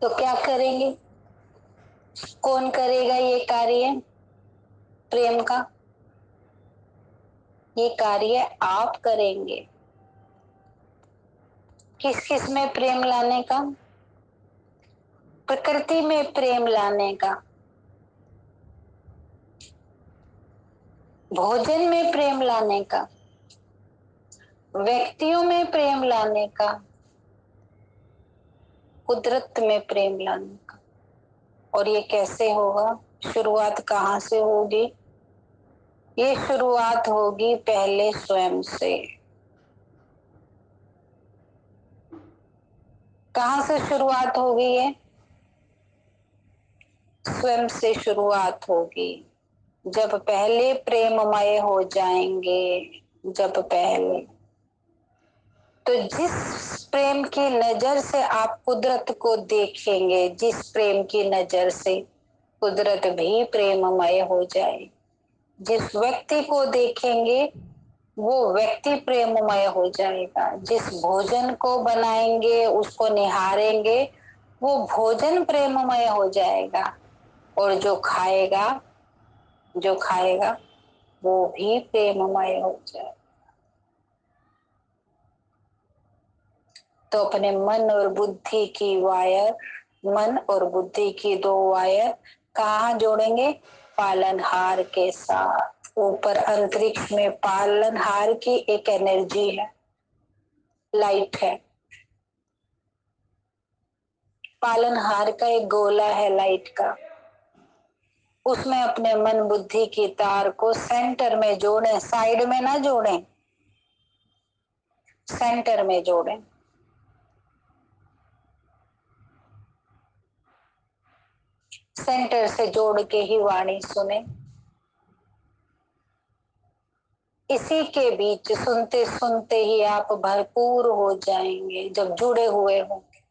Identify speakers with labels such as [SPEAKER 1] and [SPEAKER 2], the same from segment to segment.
[SPEAKER 1] तो क्या करेंगे? कौन करेगा ये कार्य प्रेम का? ये कार्य आप करेंगे। किस किस में प्रेम लाने का? प्रकृति में प्रेम लाने का, भोजन में प्रेम लाने का, व्यक्तियों में प्रेम लाने का, कुदरत में प्रेम लाने का। और ये कैसे होगा? शुरुआत कहाँ से होगी? ये शुरुआत होगी पहले स्वयं से। कहाँ से शुरुआत होगी? ये स्वयं से शुरुआत होगी। जब पहले प्रेममय हो जाएंगे, जब पहले, तो जिस प्रेम की नजर से आप कुदरत को देखेंगे, जिस प्रेम की नजर से कुदरत भी प्रेममय हो जाए। जिस व्यक्ति को देखेंगे वो व्यक्ति प्रेममय हो जाएगा। जिस भोजन को बनाएंगे, उसको निहारेंगे, वो भोजन प्रेममय हो जाएगा। और जो खाएगा वो भी प्रेममय हो जाएगा। तो अपने मन और बुद्धि की वायर, मन और बुद्धि की दो वायर कहाँ जोड़ेंगे? पालनहार के साथ। ऊपर अंतरिक्ष में पालनहार की एक एनर्जी है, लाइट है। पालनहार का एक गोला है लाइट का। उसमें अपने मन बुद्धि की तार को सेंटर में जोड़ें, साइड में ना जोड़ें, सेंटर में जोड़ें। सेंटर से जोड़ के ही वाणी सुने। इसी के बीच सुनते सुनते ही आप भरपूर हो जाएंगे, जब जुड़े हुए होंगे।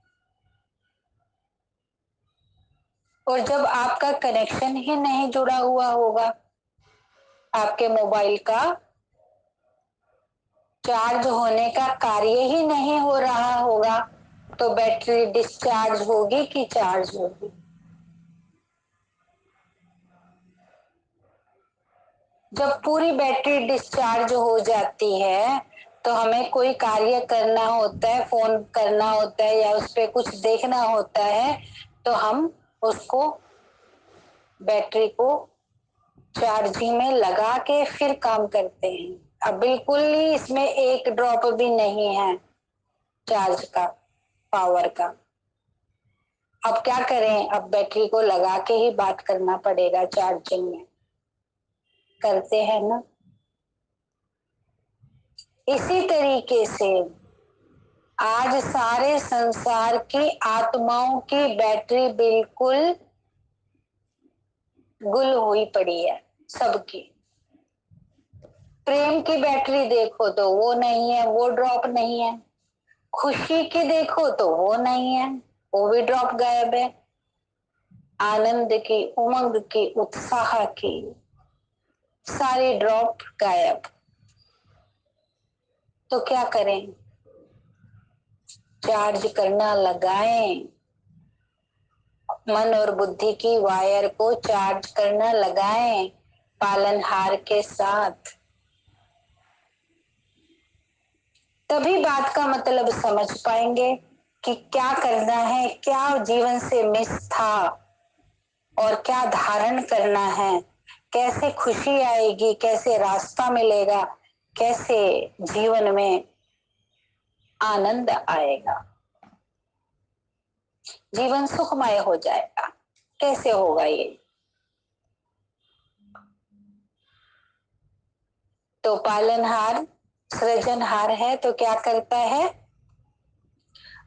[SPEAKER 1] और जब आपका कनेक्शन ही नहीं जुड़ा हुआ होगा, आपके मोबाइल का चार्ज होने का कार्य ही नहीं हो रहा होगा, तो बैटरी डिस्चार्ज होगी कि चार्ज होगी? जब पूरी बैटरी डिस्चार्ज हो जाती है तो हमें कोई कार्य करना होता है, फोन करना होता है या उस पर कुछ देखना होता है, तो हम उसको बैटरी को चार्जिंग में लगा के फिर काम करते हैं। अब बिल्कुल ही इसमें एक ड्रॉप भी नहीं है चार्ज का, पावर का। अब क्या करें? अब बैटरी को लगा के ही बात करना पड़ेगा चार्जिंग में। करते हैं ना? इसी तरीके से आज सारे संसार की आत्माओं की बैटरी बिल्कुल गुल हुई पड़ी है, सबकी। प्रेम की बैटरी देखो तो वो नहीं है, वो ड्रॉप नहीं है। खुशी की देखो तो वो नहीं है, वो भी ड्रॉप गायब है। आनंद की, उमंग की, उत्साह की सारी ड्रॉप गायब। तो क्या करें? चार्ज करना लगाएं, मन और बुद्धि की वायर को चार्ज करना लगाएं पालनहार के साथ। तभी बात का मतलब समझ पाएंगे कि क्या करना है, क्या जीवन से मिस था और क्या धारण करना है, कैसे खुशी आएगी, कैसे रास्ता मिलेगा, कैसे जीवन में आनंद आएगा, जीवन सुखमय हो जाएगा। कैसे होगा ये? तो पालनहार सृजनहार है, तो क्या करता है?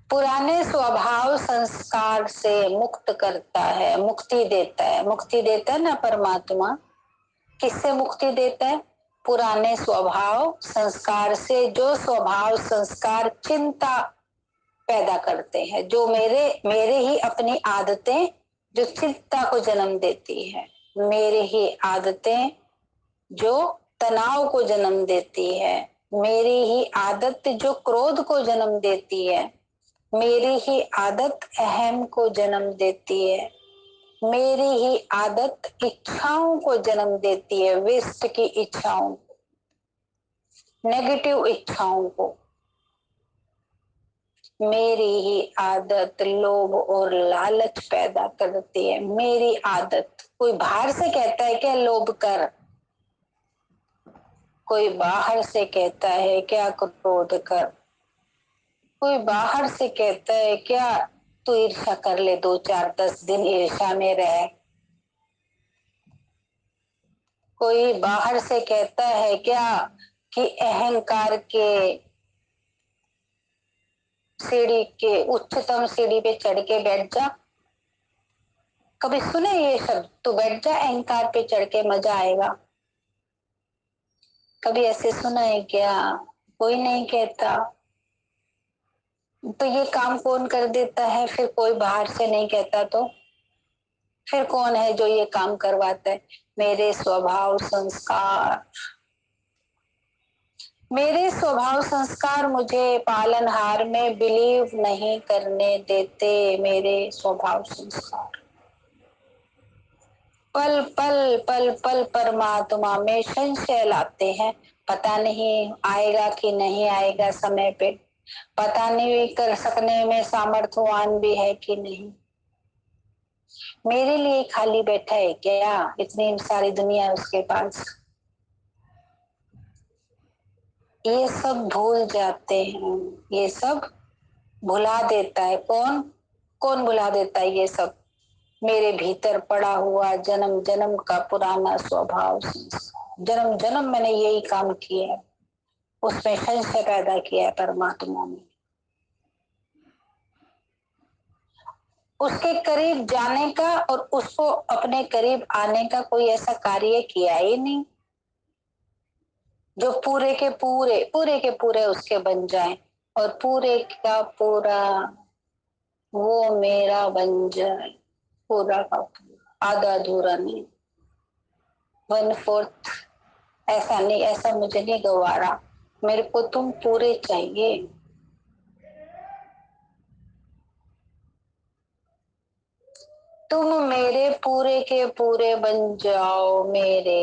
[SPEAKER 1] पुराने स्वभाव संस्कार से मुक्त करता है, मुक्ति देता है। मुक्ति देता है ना परमात्मा। किससे मुक्ति देता है? पुराने स्वभाव संस्कार से। जो स्वभाव संस्कार चिंता पैदा करते हैं, जो मेरे मेरे ही अपनी आदतें जो चिंता को जन्म देती है, मेरे ही आदतें जो तनाव को जन्म देती है, मेरी ही आदत जो क्रोध को जन्म देती है, मेरी ही आदत अहम को जन्म देती है, मेरी ही आदत इच्छाओं को जन्म देती है, वेस्ट की इच्छाओं, नेगेटिव इच्छाओं को। मेरी ही आदत लोभ और लालच पैदा करती है, मेरी आदत। कोई बाहर से कहता है क्या लोभ कर, कोई बाहर से कहता है क्या क्रोध कर, कोई बाहर से कहता है क्या तू ईर्ष्या कर ले, 2 4 10 दिन ईर्ष्या में रह। कोई बाहर से कहता है क्या कि अहंकार के सीढ़ी के उच्चतम सीढ़ी पे चढ़ के बैठ जा। कभी सुने ये शब्द, तू बैठ जा अहंकार पे चढ़ के मजा आएगा? कभी ऐसे सुना है क्या? कोई नहीं कहता। तो ये काम कौन कर देता है फिर? कोई बाहर से नहीं कहता तो फिर कौन है जो ये काम करवाता है? मेरे स्वभाव संस्कार, मेरे स्वभाव संस्कार मुझे पालनहार में बिलीव नहीं करने देते। मेरे स्वभाव संस्कार पल पल पल पल परमात्मा में संशय लाते हैं। पता नहीं आएगा कि नहीं आएगा समय पे, पता नहीं कर सकने में सामर्थ्यवान भी है कि नहीं। मेरे लिए खाली बैठा है क्या? इतनी सारी दुनिया है उसके पास। ये सब भूल जाते हैं, ये सब भुला देता है। कौन कौन भुला देता है ये सब? मेरे भीतर पड़ा हुआ जन्म जन्म का पुराना स्वभाव संस्कार। जन्म जन्म मैंने यही काम किया है, उसमें संशय पैदा किया है परमात्मा में। उसके करीब जाने का और उसको अपने करीब आने का कोई ऐसा कार्य किया ही नहीं जो पूरे के पूरे पूरे के पूरे उसके बन जाए और पूरे का पूरा वो मेरा बन जाए। पूरा का पूरा, आधा अधूरा नहीं, 1/4 ऐसा नहीं, ऐसा मुझे नहीं गवारा। मेरे को तुम पूरे चाहिए। तुम मेरे पूरे के पूरे बन जाओ मेरे,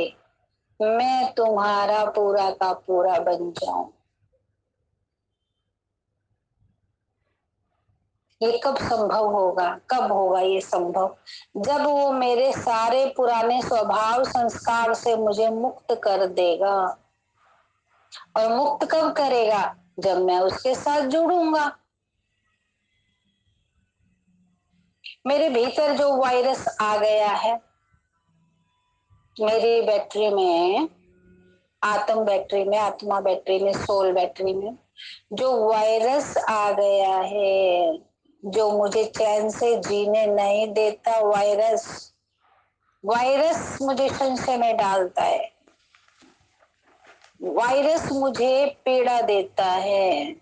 [SPEAKER 1] मैं तुम्हारा पूरा का पूरा बन जाऊं। ये कब संभव होगा? कब होगा ये संभव? जब वो मेरे सारे पुराने स्वभाव संस्कार से मुझे मुक्त कर देगा। और मुक्त कब करेगा? जब मैं उसके साथ जुड़ूंगा। मेरे भीतर जो वायरस आ गया है, मेरी बैटरी में, आत्म बैटरी में, आत्मा बैटरी में, सोल बैटरी में जो वायरस आ गया है, जो मुझे चैन से जीने नहीं देता, वायरस, वायरस मुझे संशय में डालता है, वायरस मुझे पीड़ा देता है,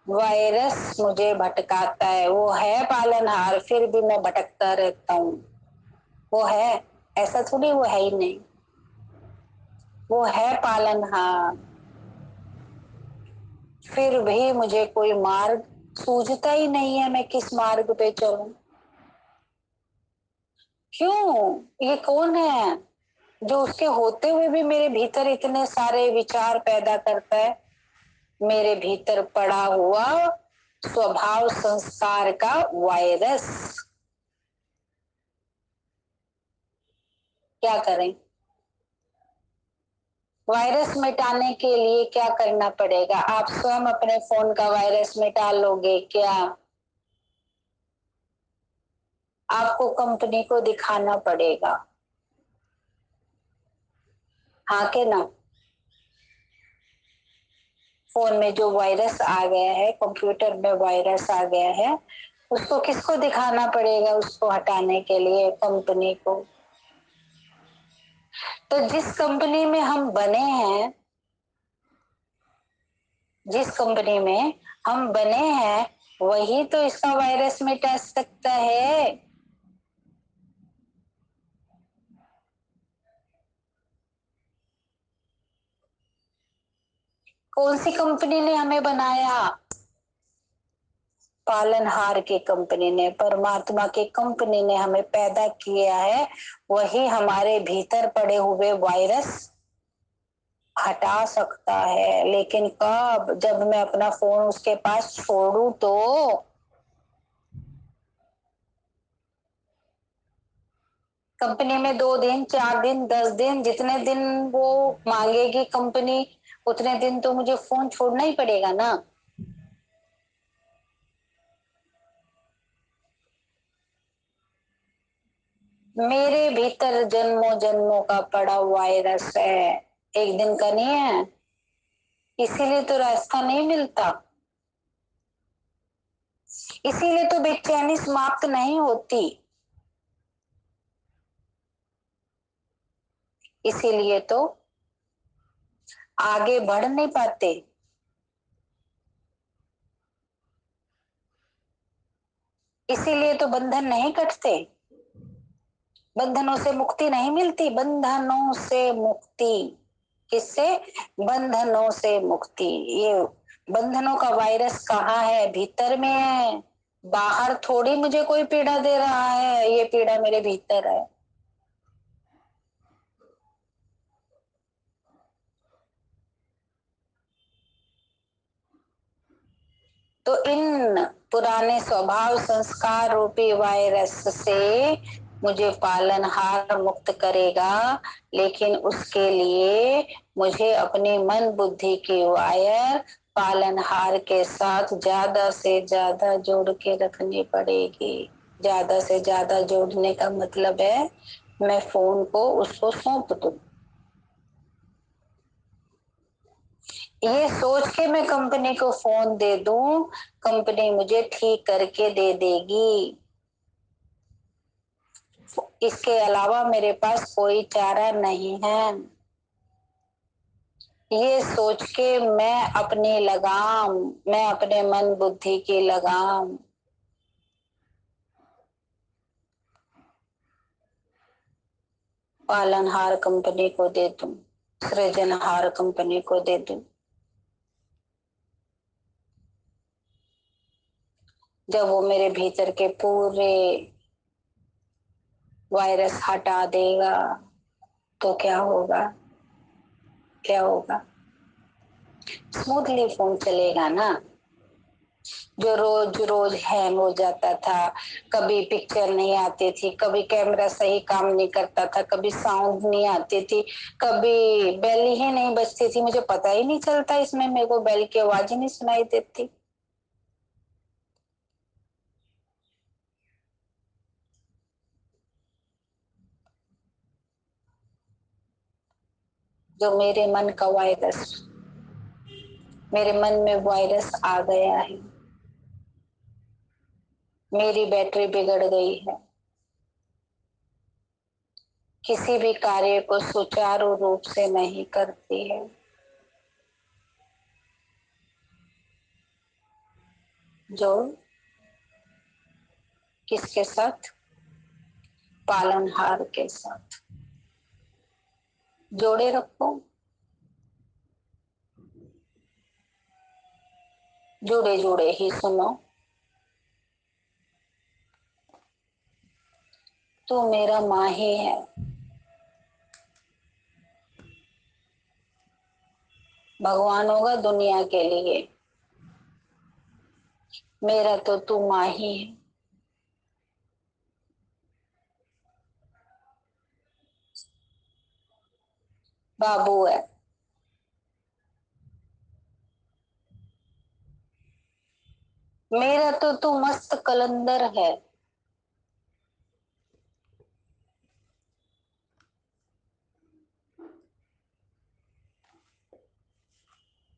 [SPEAKER 1] वायरस मुझे भटकाता है। वो है पालनहार, फिर भी मैं भटकता रहता हूँ। वो है, ऐसा थोड़ी वो है ही नहीं, वो है पालनहार, फिर भी मुझे कोई मार्ग सूझता ही नहीं है, मैं किस मार्ग पे चलूं। क्यों? ये कौन है जो उसके होते हुए भी मेरे भीतर इतने सारे विचार पैदा करता है? मेरे भीतर पड़ा हुआ स्वभाव संस्कार का वायरस। क्या करें? वायरस मिटाने के लिए क्या करना पड़ेगा? आप स्वयं अपने फोन का वायरस मिटा लोगे क्या? आपको कंपनी को दिखाना पड़ेगा, हाँ के ना? फोन में जो वायरस आ गया है, कंप्यूटर में वायरस आ गया है, उसको किसको दिखाना पड़ेगा? उसको हटाने के लिए कंपनी को। तो जिस कंपनी में हम बने हैं, जिस कंपनी में हम बने हैं, वही तो इसका वायरस मिटा सकता है। कौन सी कंपनी ने हमें बनाया? पालनहार की कंपनी ने, परमात्मा की कंपनी ने हमें पैदा किया है, वही हमारे भीतर पड़े हुए वायरस हटा सकता है। लेकिन कब? जब मैं अपना फोन उसके पास छोड़ू तो। कंपनी में 2 दिन, 4 दिन, 10 दिन, जितने दिन वो मांगेगी कंपनी, उतने दिन तो मुझे फोन छोड़ना ही पड़ेगा ना। मेरे भीतर जन्मों जन्मों का पड़ा वायरस है, एक दिन का नहीं है। इसीलिए तो रास्ता नहीं मिलता, इसीलिए तो बेचैनी समाप्त नहीं होती, इसीलिए तो आगे बढ़ नहीं पाते, इसीलिए तो बंधन नहीं कटते, बंधनों से मुक्ति नहीं मिलती। बंधनों से मुक्ति किससे? बंधनों से मुक्ति। ये बंधनों का वायरस कहाँ है? भीतर में है, बाहर थोड़ी मुझे कोई पीड़ा दे रहा है, ये पीड़ा मेरे भीतर है। तो इन पुराने स्वभाव संस्कार रूपी वायरस से मुझे पालनहार मुक्त करेगा, लेकिन उसके लिए मुझे अपनी मन बुद्धि की वायर पालनहार के साथ ज्यादा से ज्यादा जोड़ के रखनी पड़ेगी। ज्यादा से ज्यादा जोड़ने का मतलब है मैं फोन को उसको सौंप दूं। ये सोच के मैं कंपनी को फोन दे दूं, कंपनी मुझे ठीक करके दे देगी, इसके अलावा मेरे पास कोई चारा नहीं है। ये सोच के मैं अपनी लगाम, मैं अपने मन बुद्धि की लगाम पालनहार कंपनी को दे दूं, सृजनहार कंपनी को दे दूं। जब वो मेरे भीतर के पूरे वायरस हटा देगा तो क्या होगा? क्या होगा? स्मूथली फोन चलेगा ना। जो रोज रोज हैंग हो जाता था, कभी पिक्चर नहीं आती थी, कभी कैमरा सही काम नहीं करता था, कभी साउंड नहीं आती थी, कभी बेल ही नहीं बजती थी, मुझे पता ही नहीं चलता इसमें, मेरे को बेल की आवाज ही नहीं सुनाई देती। जो मेरे मन का वायरस, मेरे मन में वायरस आ गया है, मेरी बैटरी बिगड़ गई है, किसी भी कार्य को सुचारू रूप से नहीं करती है। जो किसके साथ? पालनहार के साथ जोड़े रखो, जुड़े जुड़े ही सुनो। तू मेरा माही है, भगवान होगा दुनिया के लिए, मेरा तो तू माही है। बाबू है, मेरा तो तू मस्त कलंदर है।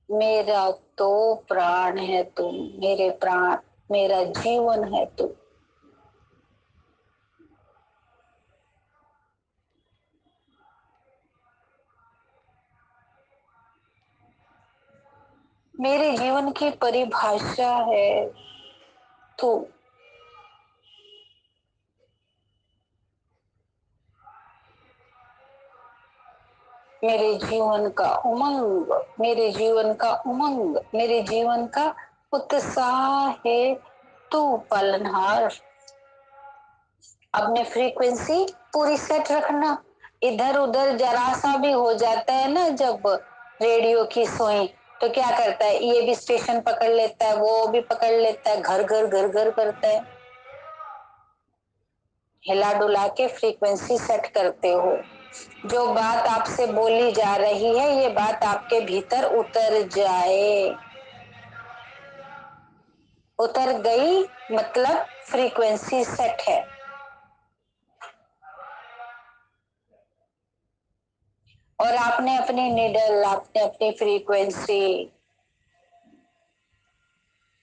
[SPEAKER 1] मेरा तो प्राण है तू, मेरे प्राण, मेरा जीवन है तू। मेरे जीवन की परिभाषा है तू। मेरे जीवन का उमंग, मेरे जीवन का उमंग, मेरे जीवन का उत्साह है तो पालनहार अपने फ्रीक्वेंसी पूरी सेट रखना। इधर उधर जरा सा भी हो जाता है ना, जब रेडियो की सुई, तो क्या करता है, ये भी स्टेशन पकड़ लेता है, वो भी पकड़ लेता है, घर घर घर घर करता है। हिला डुला के फ्रीक्वेंसी सेट करते हो। जो बात आपसे बोली जा रही है, ये बात आपके भीतर उतर जाए। उतर गई मतलब फ्रीक्वेंसी सेट है। और आपने अपनी निडल, आपने अपनी फ्रीक्वेंसी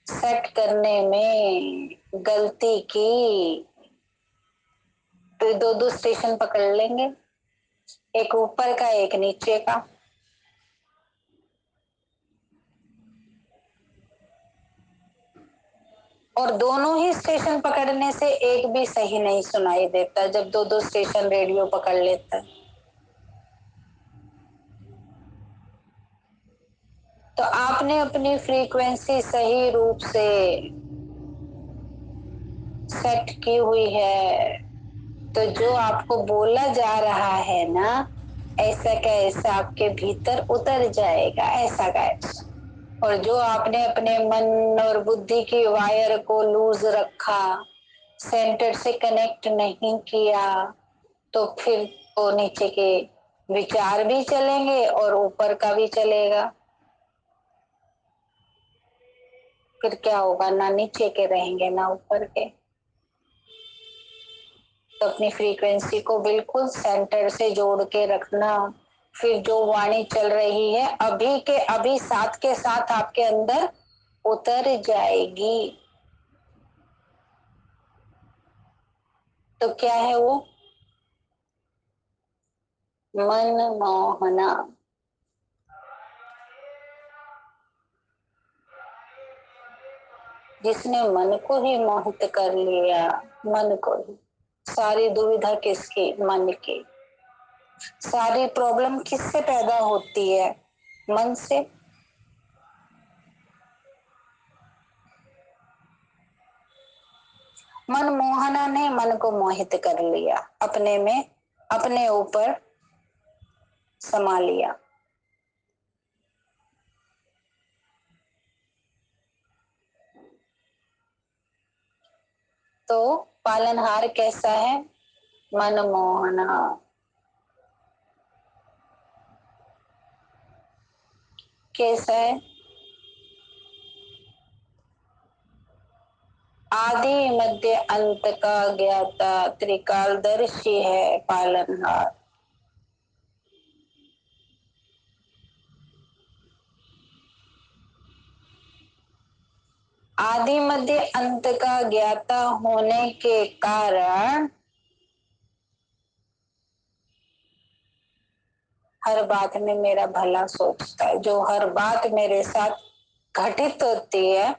[SPEAKER 1] सेट करने में गलती की तो दो दो स्टेशन पकड़ लेंगे, एक ऊपर का एक नीचे का। और दोनों ही स्टेशन पकड़ने से एक भी सही नहीं सुनाई देता जब दो दो स्टेशन रेडियो पकड़ लेता है। तो आपने अपनी फ्रीक्वेंसी सही रूप से सेट की हुई है, तो जो आपको बोला जा रहा है ना, ऐसा का ऐसा आपके भीतर उतर जाएगा, ऐसा का ऐसा। और जो आपने अपने मन और बुद्धि की वायर को लूज रखा, सेंटर से कनेक्ट नहीं किया, तो फिर वो नीचे के विचार भी चलेंगे और ऊपर का भी चलेगा। फिर क्या होगा, ना नीचे के रहेंगे ना ऊपर के। तो अपनी फ्रीक्वेंसी को बिल्कुल सेंटर से जोड़ के रखना। फिर जो वाणी चल रही है अभी के अभी साथ के साथ आपके अंदर उतर जाएगी। तो क्या है वो? मन मोहना। जिसने मन को ही मोहित कर लिया, मन को ही। सारी दुविधा किसकी? मन की। सारी प्रॉब्लम किससे पैदा होती है? मन से। मन मोहना ने मन को मोहित कर लिया, अपने में, अपने ऊपर समा लिया। तो पालनहार कैसा है? मनमोहना। कैसा है? आदि मध्य अंत का ज्ञाता त्रिकालदर्शी है पालनहार। आदि मध्य अंत का ज्ञाता होने के कारण हर बात में मेरा भला सोचता है। जो हर बात मेरे साथ घटित होती है,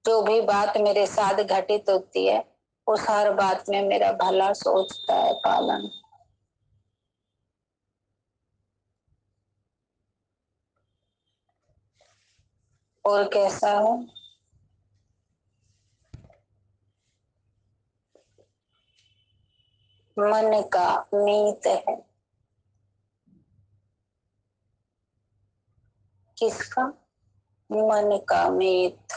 [SPEAKER 1] जो भी बात मेरे साथ घटित होती है, उस हर बात में मेरा भला सोचता है पालन। और कैसा है? मन का मीत है। किसका? मन का मीत।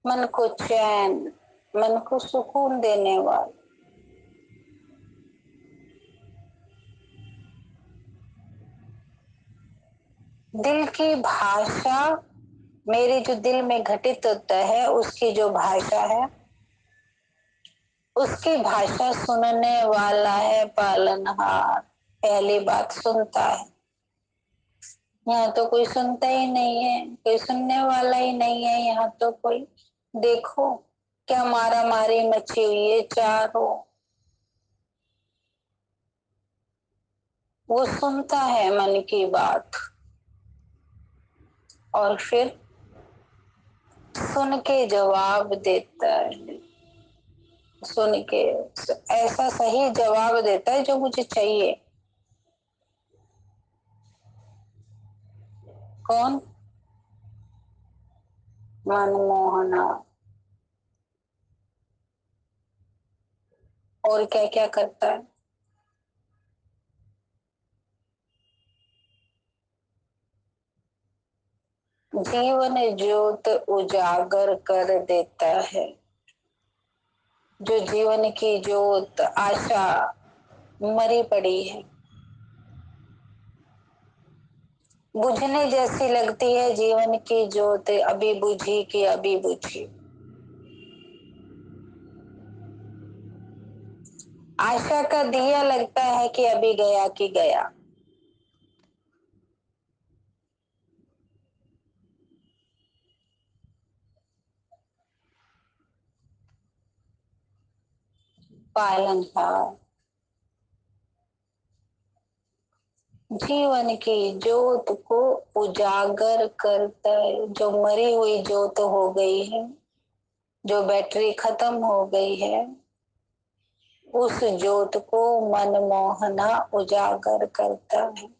[SPEAKER 1] मन को चैन, मन को सुकून देने वाला। दिल की भाषा, मेरे जो दिल में घटित होता है उसकी जो भाषा है, उसकी भाषा सुनने वाला है पालनहार। पहली बात सुनता है। यहाँ तो कोई सुनता ही नहीं है, कोई सुनने वाला ही नहीं है यहाँ तो कोई। देखो क्या मारा मारी मची हुई है चारों। वो सुनता है मन की बात, और फिर सुन के जवाब देता है। सुन के ऐसा सही जवाब देता है जो मुझे चाहिए। कौन? मनमोहना। और क्या क्या करता है? जीवन ज्योत उजागर कर देता है। जो जीवन की ज्योत आशा मरी पड़ी है, बुझने जैसी लगती है जीवन की ज्योत, अभी बुझी कि अभी बुझी। आशा का दिया लगता है कि अभी गया कि गया। पालनहार जीवन की ज्योत को उजागर करता है। जो मरी हुई ज्योत हो गई है, जो बैटरी खत्म हो गई है, उस ज्योत को मनमोहना उजागर करता है।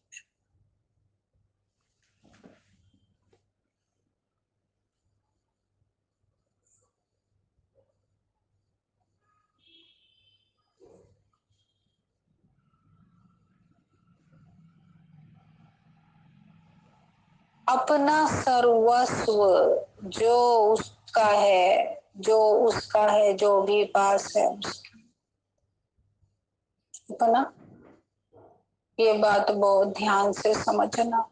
[SPEAKER 1] अपना सर्वस्व जो उसका है, जो उसका है, जो भी पास है अपना। ये बात बहुत ध्यान से समझना,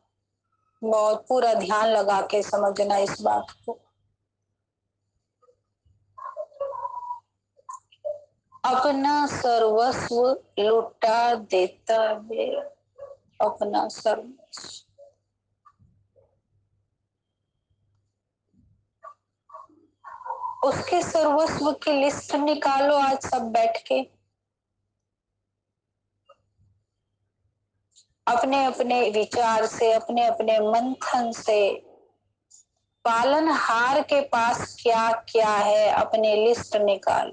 [SPEAKER 1] बहुत पूरा ध्यान लगा के समझना इस बात को। अपना सर्वस्व लुटा देता है। अपना सर्वस्व, उसके सर्वस्व की लिस्ट निकालो आज सब बैठ के। अपने अपने विचार से, अपने अपने मंथन से, पालनहार के पास क्या क्या है अपनी लिस्ट निकाल।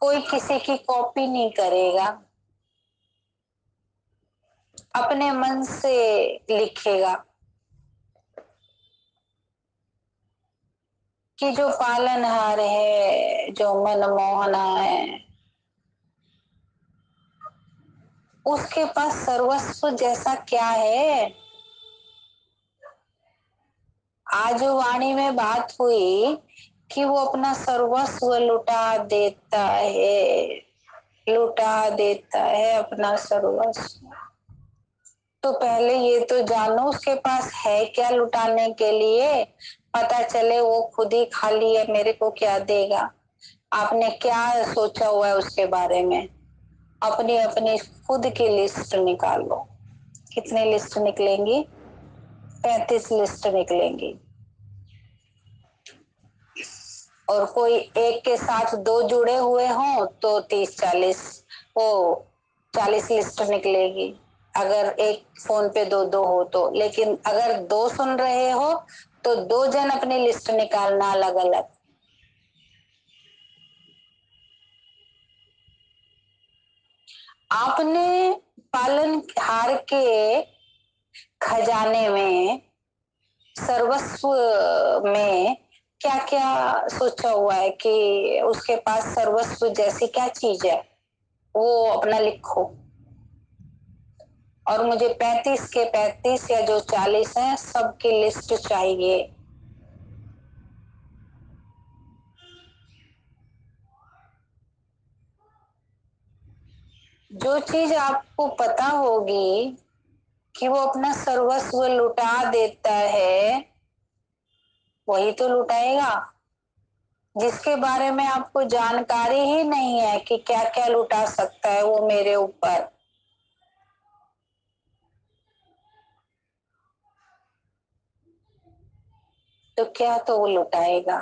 [SPEAKER 1] कोई किसी की कॉपी नहीं करेगा, अपने मन से लिखेगा कि जो पालनहार है, जो मनमोहना है, उसके पास सर्वस्व जैसा क्या है। आज वाणी में बात हुई कि वो अपना सर्वस्व लुटा देता है, लुटा देता है अपना सर्वस्व। तो पहले ये तो जानो उसके पास है क्या लुटाने के लिए, पता चले वो खुद ही खाली है, मेरे को क्या देगा। आपने क्या सोचा हुआ है उसके बारे में? अपनी अपनी खुद की लिस्ट निकालो। कितनी लिस्ट निकलेंगी? 35 लिस्ट निकलेंगी। और कोई एक के साथ दो जुड़े हुए हों तो 30-40, वो 40 लिस्ट निकलेगी। अगर एक फोन पे दो दो हो तो। लेकिन अगर दो सुन रहे हो तो दो जन अपनी लिस्ट निकालना अलग अलग। आपने पालनहार के खजाने में, सर्वस्व में क्या क्या सोचा हुआ है कि उसके पास सर्वस्व जैसी क्या चीज है, वो अपना लिखो। और मुझे 35 के 35 या जो 40 है सबकी लिस्ट चाहिए। जो चीज आपको पता होगी कि वो अपना सर्वस्व लुटा देता है, वही तो लुटाएगा। जिसके बारे में आपको जानकारी ही नहीं है कि क्या क्या लुटा सकता है वो मेरे ऊपर, तो क्या तो वो लुटाएगा।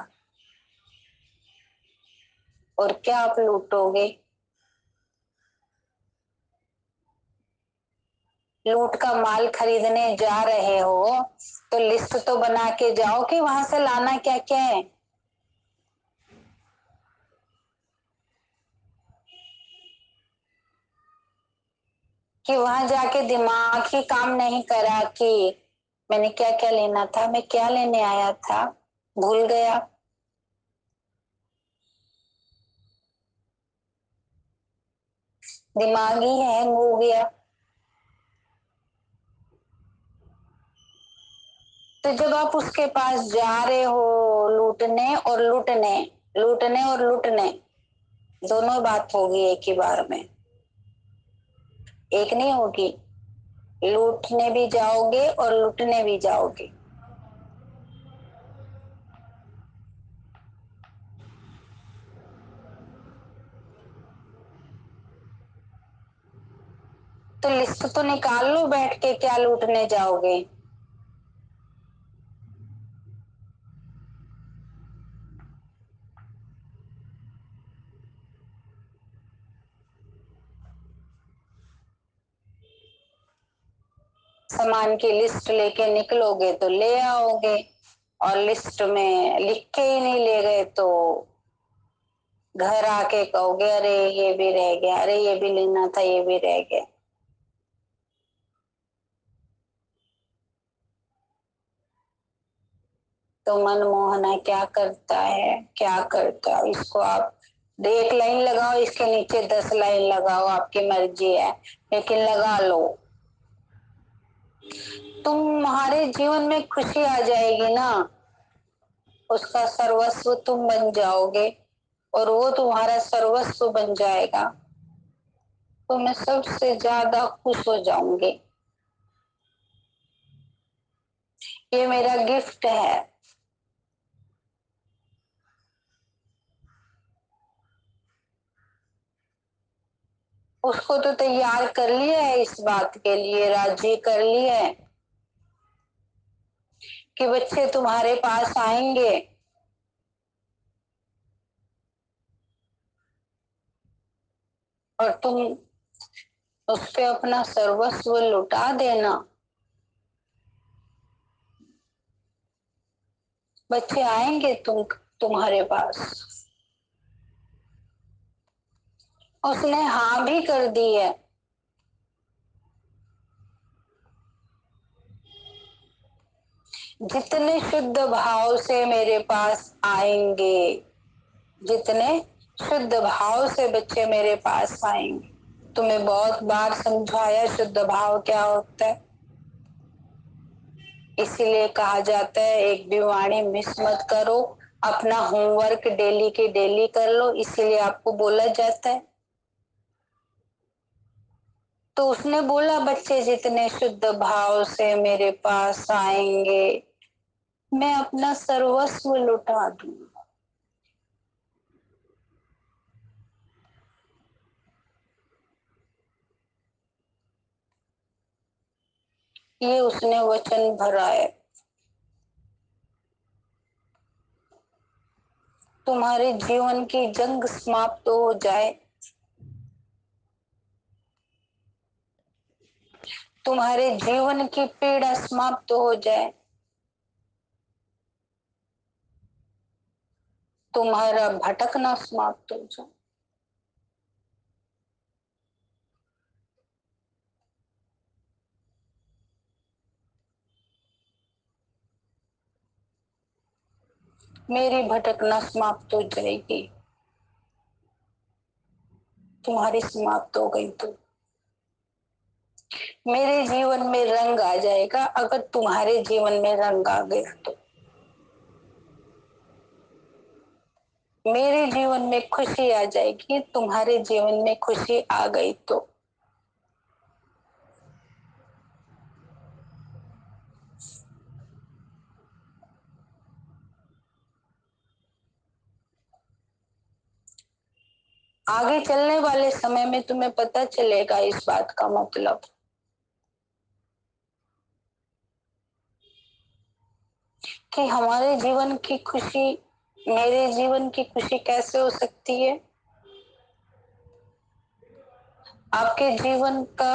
[SPEAKER 1] और क्या आप लूटोगे? लूट का माल खरीदने जा रहे हो तो लिस्ट तो बना के जाओ कि वहां से लाना क्या क्या है। कि वहां जाके दिमाग ही काम नहीं करा कि मैंने क्या क्या लेना था, मैं क्या लेने आया था, भूल गया। दिमाग ही हैंग हो गया। तो जब आप उसके पास जा रहे हो लूटने और लूटने, लूटने और लूटने, दोनों बात होगी एक ही बार में, एक नहीं होगी। लूटने भी जाओगे और लूटने भी जाओगे। तो लिस्ट तो निकाल लो बैठ के, क्या लूटने जाओगे। सामान की लिस्ट लेके निकलोगे तो ले आओगे, और लिस्ट में लिख के ही नहीं ले गए तो घर आके कहोगे अरे ये भी रह गया, अरे ये भी लेना था, ये भी रह गया। तो मनमोहना क्या करता है, क्या करता है, इसको आप एक लाइन लगाओ, इसके नीचे 10 लाइन लगाओ, आपकी मर्जी है, लेकिन लगा लो। तुम्हारे जीवन में खुशी आ जाएगी ना, उसका सर्वस्व तुम बन जाओगे और वो तुम्हारा सर्वस्व बन जाएगा, तो मैं सबसे ज्यादा खुश हो जाऊंगी। ये मेरा गिफ्ट है। उसको तो तैयार कर लिया है, इस बात के लिए राजी कर लिया है कि बच्चे तुम्हारे पास आएंगे और तुम उस पे अपना सर्वस्व लुटा देना। बच्चे आएंगे तुम्हारे पास। उसने हाँ भी कर दी है। जितने शुद्ध भाव से मेरे पास आएंगे, जितने शुद्ध भाव से बच्चे मेरे पास आएंगे। तुम्हें बहुत बार समझाया शुद्ध भाव क्या होता है। इसीलिए कहा जाता है एक भी वाणी मिस मत करो, अपना होमवर्क डेली की डेली कर लो, इसीलिए आपको बोला जाता है। तो उसने बोला बच्चे जितने शुद्ध भाव से मेरे पास आएंगे, मैं अपना सर्वस्व लुटा दूंगा। ये उसने वचन भरा है। तुम्हारे जीवन की जंग समाप्त हो जाए, तुम्हारे जीवन की पीड़ा समाप्त हो जाए, तुम्हारा भटकना समाप्त हो जाए। मेरी भटकना समाप्त हो जाएगी, तुम्हारी समाप्त हो गई तो मेरे जीवन में रंग आ जाएगा। अगर तुम्हारे जीवन में रंग आ गया तो मेरे जीवन में खुशी आ जाएगी, तुम्हारे जीवन में खुशी आ गई तो आगे चलने वाले समय में तुम्हें पता चलेगा इस बात का मतलब कि हमारे जीवन की खुशी, मेरे जीवन की खुशी कैसे हो सकती है, आपके जीवन का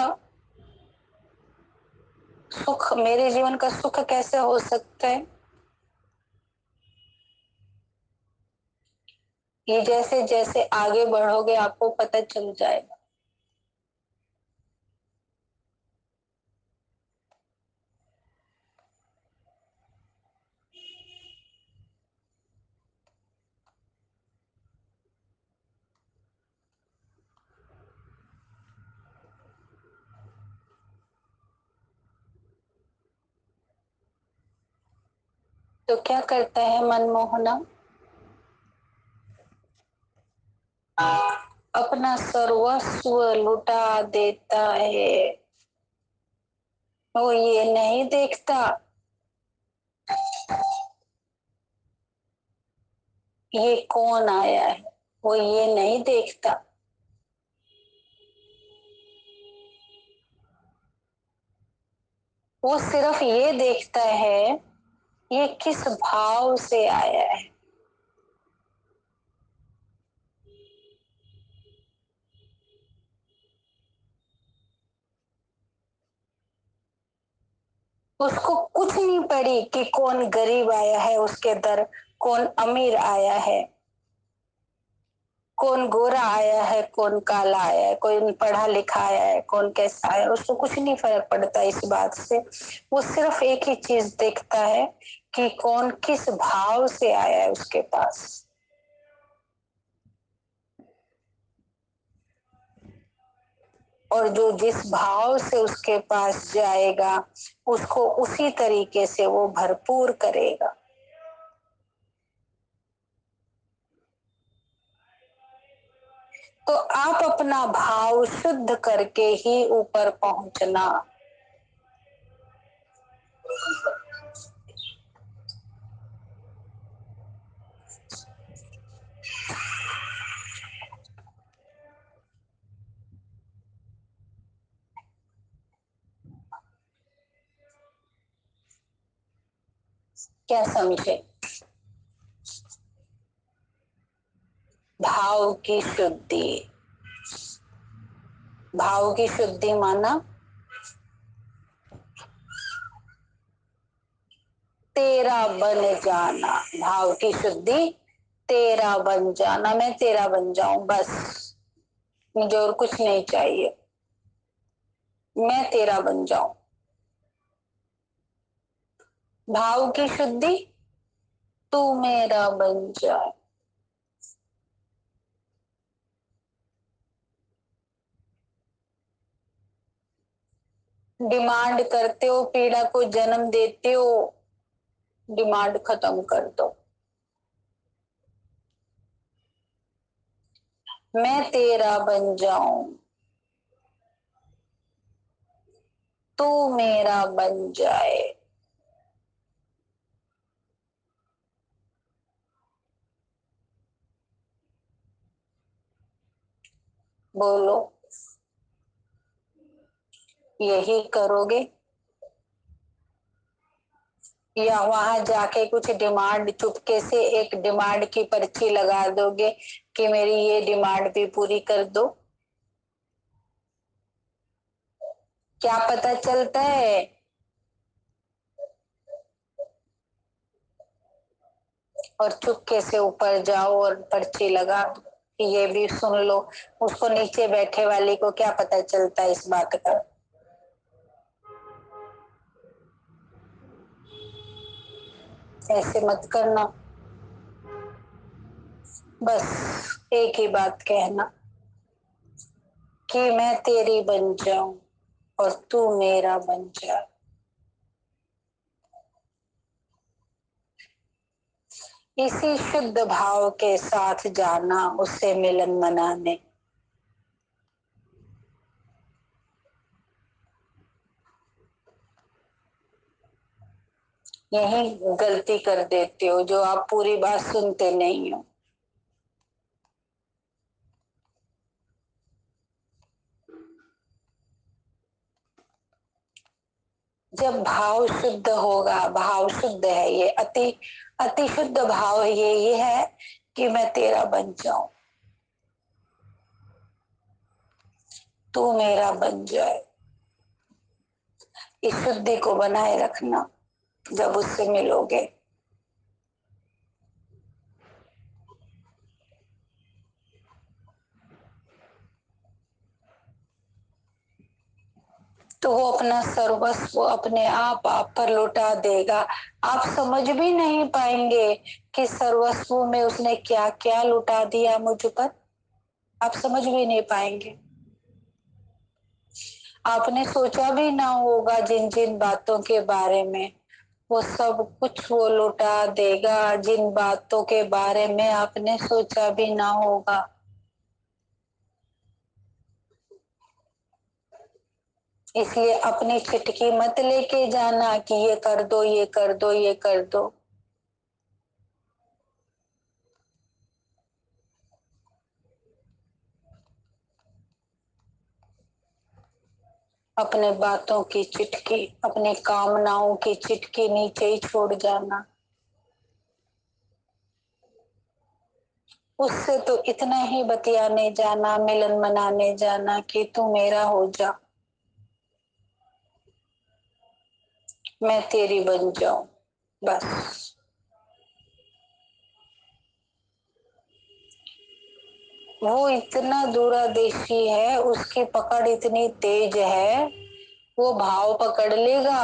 [SPEAKER 1] सुख मेरे जीवन का सुख कैसे हो सकता है। ये जैसे जैसे आगे बढ़ोगे आपको पता चल जाएगा। तो क्या करता है मनमोहना? अपना सर्वस्व लुटा देता है। वो ये नहीं देखता ये कौन आया है, वो ये नहीं देखता। वो सिर्फ ये देखता है ये किस भाव से आया है। उसको कुछ नहीं पड़ी कि कौन गरीब आया है उसके दर, कौन अमीर आया है, कौन गोरा आया है, कौन काला आया है, कौन पढ़ा लिखा आया है, कौन कैसा आया है। उसको कुछ नहीं फर्क पड़ता इस बात से। वो सिर्फ एक ही चीज देखता है कि कौन किस भाव से आया है उसके पास। और जो जिस भाव से उसके पास जाएगा उसको उसी तरीके से वो भरपूर करेगा। तो आप अपना भाव शुद्ध करके ही ऊपर पहुंचना। क्या समझे? भाव की शुद्धि। भाव की शुद्धि माना तेरा बन जाना। भाव की शुद्धि तेरा बन जाना। मैं तेरा बन जाऊं बस, मुझे और कुछ नहीं चाहिए। मैं तेरा बन जाऊं। भाव की शुद्धि तू मेरा बन जाए। डिमांड करते हो, पीड़ा को जन्म देते हो। डिमांड खत्म कर दो। मैं तेरा बन जाऊं, तू मेरा बन जाए। बोलो, यही करोगे या वहां जाके कुछ डिमांड चुपके से एक डिमांड की पर्ची लगा दोगे कि मेरी ये डिमांड भी पूरी कर दो? क्या पता चलता है? और चुपके से ऊपर जाओ और पर्ची लगा दो कि ये भी सुन लो। उसको नीचे बैठे वाले को क्या पता चलता है इस बात का? ऐसे मत करना। बस एक ही बात कहना कि मैं तेरी बन जाऊं और तू मेरा बन जा। इसी शुद्ध भाव के साथ जाना उससे मिलन मनाने। यही गलती कर देते हो जो आप पूरी बात सुनते नहीं हो। जब भाव शुद्ध होगा, भाव शुद्ध है ये, अति अति शुद्ध भाव ये है कि मैं तेरा बन जाऊं, तू मेरा बन जाए। इस शुद्धि को बनाए रखना। जब उससे मिलोगे तो वो अपना सर्वस्व अपने आप पर लौटा देगा। आप समझ भी नहीं पाएंगे कि सर्वस्व में उसने क्या क्या लुटा दिया मुझ पर। आप समझ भी नहीं पाएंगे। आपने सोचा भी ना होगा जिन जिन बातों के बारे में वो सब कुछ वो लुटा देगा जिन बातों के बारे में आपने सोचा भी ना होगा। इसलिए अपनी चिटकी मत लेके जाना कि ये कर दो, ये कर दो, ये कर दो। अपने बातों की चिटकी, अपने कामनाओं की चिटकी नीचे ही छोड़ जाना। उससे तो इतना ही बतियाने जाना, मिलन मनाने जाना कि तू मेरा हो जा, मैं तेरी बन जाऊं, बस। वो इतना दूरदेशी है, उसकी पकड़ इतनी तेज है, वो भाव पकड़ लेगा।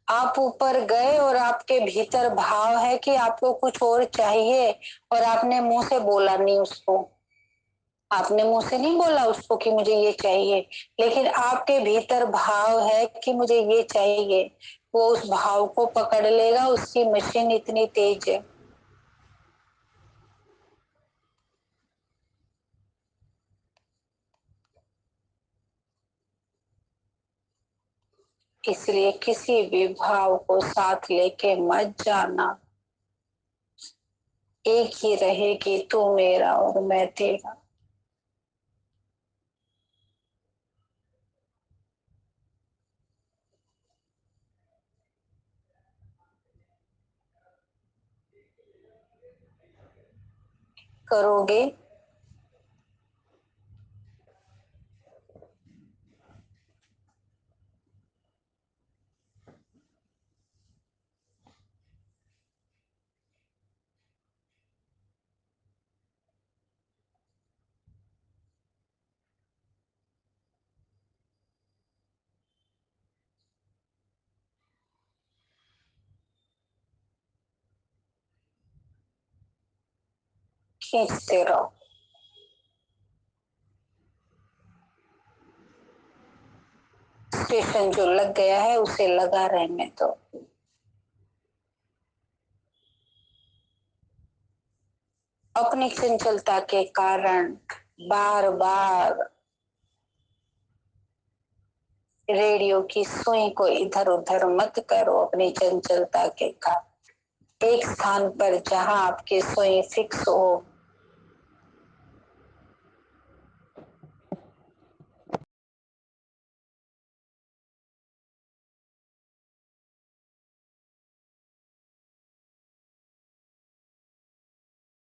[SPEAKER 1] आप ऊपर गए और आपके भीतर भाव है कि आपको कुछ और चाहिए, और आपने मुंह से बोला नहीं उसको, आपने मुंह से नहीं बोला उसको कि मुझे ये चाहिए, लेकिन आपके भीतर भाव है कि मुझे ये चाहिए। वो उस भाव को पकड़ लेगा, उसकी मशीन इतनी तेज है। इसलिए किसी भी भाव को साथ लेके मत जाना। एक ही रहे कि तू मेरा और मैं तेरा। करोगे? खींचते रहो। स्टेशन जो लग गया है उसे लगा रहने दो। अपनी चंचलता के कारण बार बार रेडियो की सुई को इधर उधर मत करो। अपनी चंचलता के कारण एक स्थान पर जहां आपकी सुई फिक्स हो,